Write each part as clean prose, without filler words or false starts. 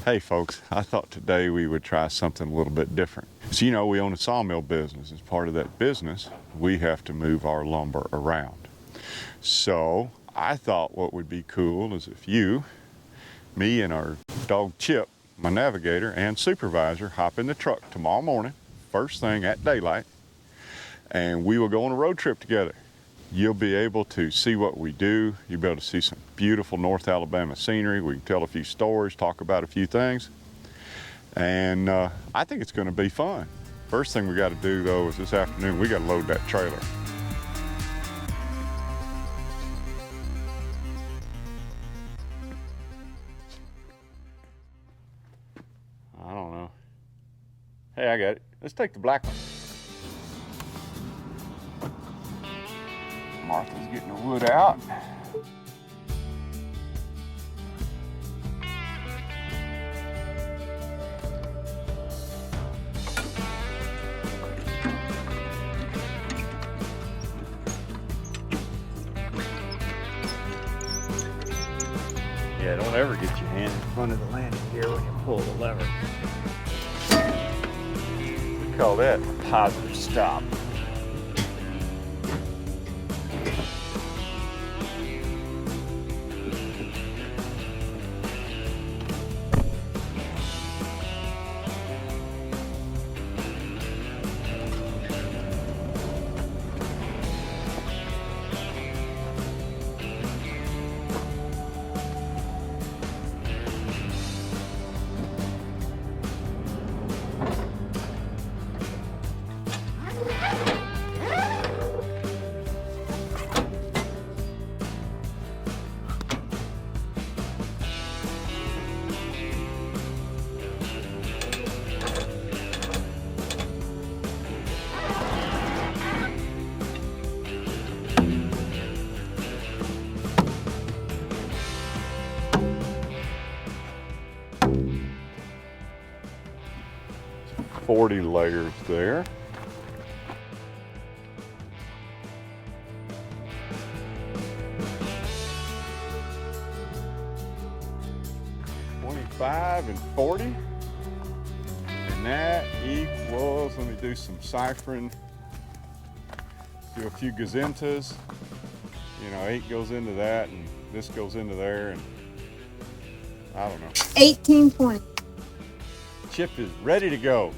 Hey folks, I thought today we would try something a little bit different. So you know, we own a sawmill business. As part of that business, we have to move our lumber around. So I thought what would be cool is if you, me and our dog Chip, my navigator and supervisor, hop in the truck tomorrow morning, first thing at daylight, and we will go on a road trip together. You'll be able to see what we do. You'll be able to see some beautiful North Alabama scenery. We can tell a few stories, talk about a few things. And I think it's gonna be fun. First thing we gotta do though is this afternoon, we gotta load that trailer. I don't know. Hey, I got it. Let's take the black one. Martha's getting the wood out. Yeah, don't ever get your hand in front of the landing gear when you pull the lever. We call that a positive stop. $40 layers there. $25 and $40. And that equals, let me do some ciphering, do a few gazentas. You know, 8 goes into that and this goes into there, and I don't know. 1820. Chip is ready to go.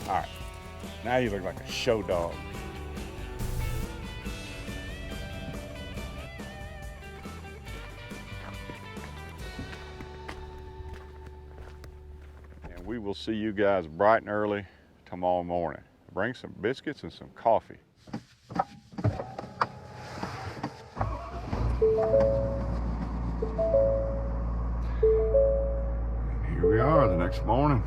All right, now you look like a show dog. And we will see you guys bright and early tomorrow morning. Bring some biscuits and some coffee. Here we are the next morning.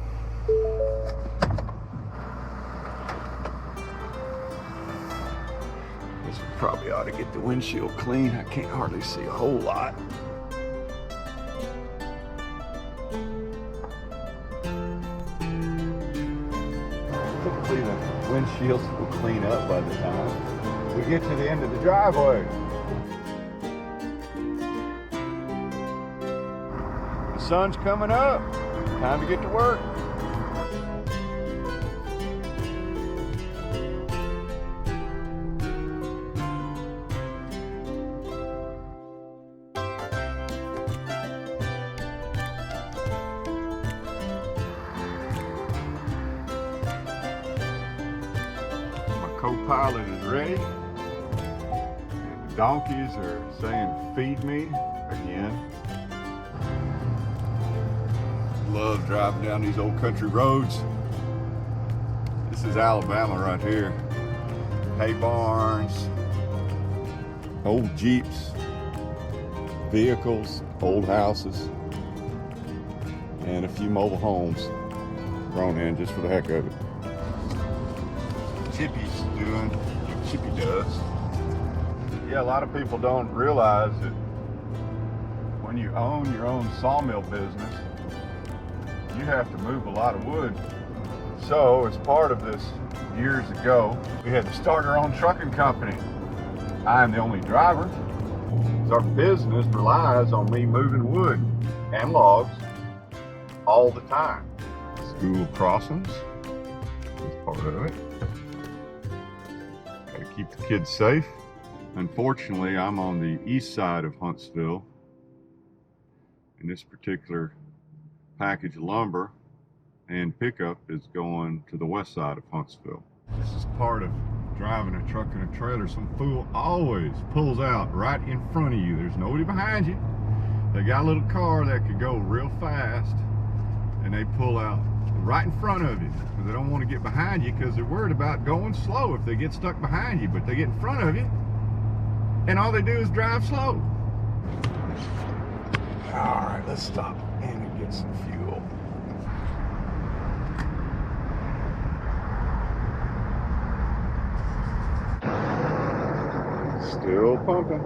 Guess we probably ought to get the windshield clean. I can't hardly see a whole lot. Typically the windshields will clean up by the time we get to the end of the driveway. The sun's coming up. Time to get to work. My co-pilot is ready. And the donkeys are saying, "Feed me," again. Love driving down these old country roads. This is Alabama right here. Hay barns, old Jeeps, vehicles, old houses, and a few mobile homes thrown in just for the heck of it. Chippy's doing what Chippy does. Yeah, a lot of people don't realize that when you own your own sawmill business, you have to move a lot of wood. So as part of this years ago, we had to start our own trucking company. I am the only driver, because our business relies on me moving wood and logs all the time. School crossings is part of it. Gotta keep the kids safe. Unfortunately, I'm on the east side of Huntsville, and this particular package of lumber and pickup is going to the west side of Huntsville. This is part of driving a truck and a trailer. Some fool always pulls out right in front of you. There's nobody behind you. They got a little car that could go real fast, and they pull out right in front of you because they don't want to get behind you because they're worried about going slow if they get stuck behind you. But they get in front of you, and all they do is drive slow. All right, let's stop and get some fuel. Still pumping.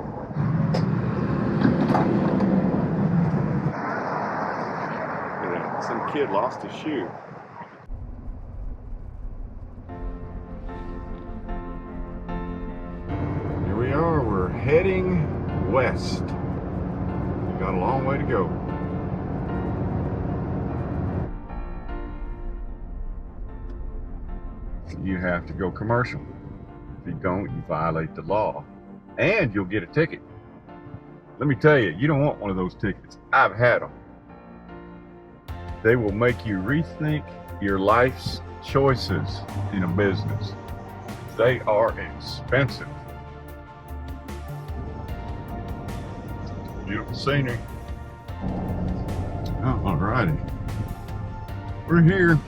Yeah, some kid lost his shoe. Here we are, we're heading west. We've got a long way to go. You have to go commercial. If you don't, you violate the law. And you'll get a ticket. Let me tell you, you don't want one of those tickets. I've had them. They will make you rethink your life's choices in a business. They are expensive. Beautiful scenery. Oh, alrighty. We're here.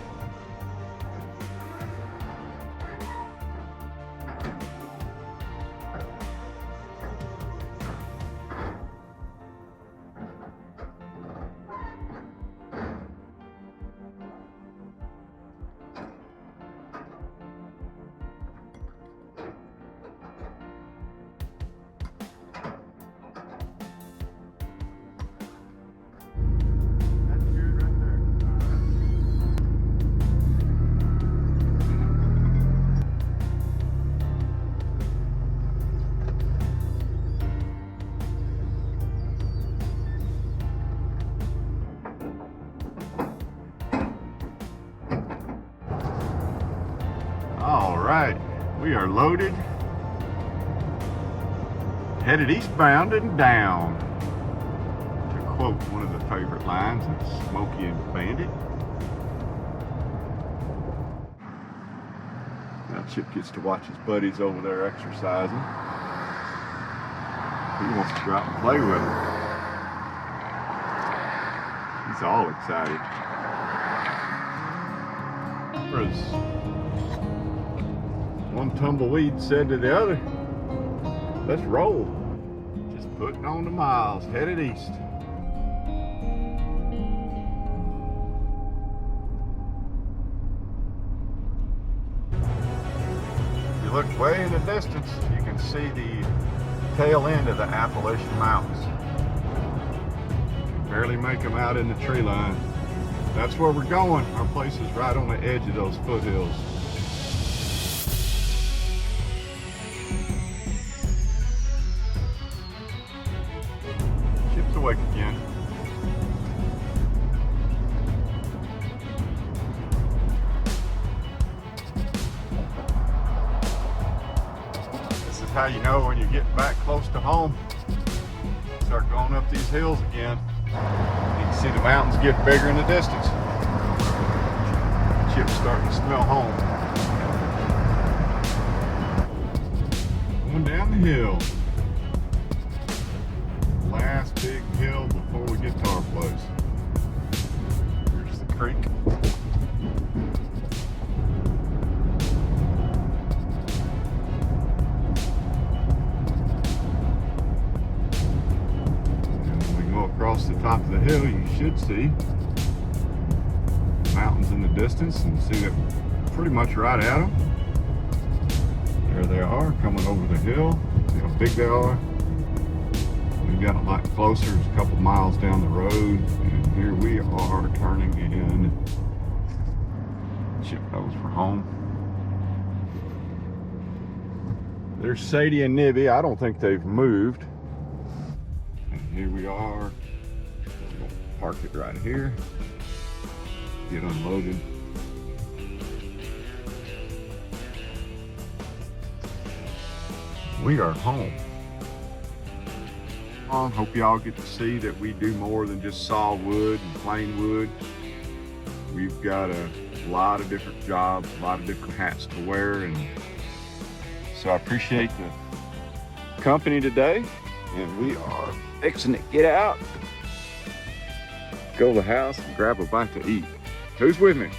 All right, we are loaded, headed eastbound and down. To quote one of the favorite lines of Smokey and the Bandit. Now Chip gets to watch his buddies over there exercising. He wants to go out and play with them. He's all excited. Whereas one tumbleweed said to the other, let's roll. Just putting on the miles, headed east. If you look way in the distance, you can see the tail end of the Appalachian Mountains. You can barely make them out in the tree line. That's where we're going. Our place is right on the edge of those foothills. Awake again. This is how you know when you get back close to home. Start going up these hills again. You can see the mountains get bigger in the distance. Chip's starting to smell home. Going down the hill. Last big hill before we get to our place. Here's the creek. And when we go across the top of the hill, you should see mountains in the distance and see them pretty much right at them. There they are, coming over the hill. See how big they are. We got a lot closer, it's a couple miles down the road, and here we are turning in. Chip knows we're home. There's Shady and Nibby. I don't think they've moved. Here we are. We'll park it right here. Get unloaded. We are home. Hope y'all get to see that we do more than just saw wood and plain wood. We've got a lot of different jobs, a lot of different hats to wear, and so I appreciate the company today. And we are fixing to get out, go to the house and grab a bite to eat. Who's with me?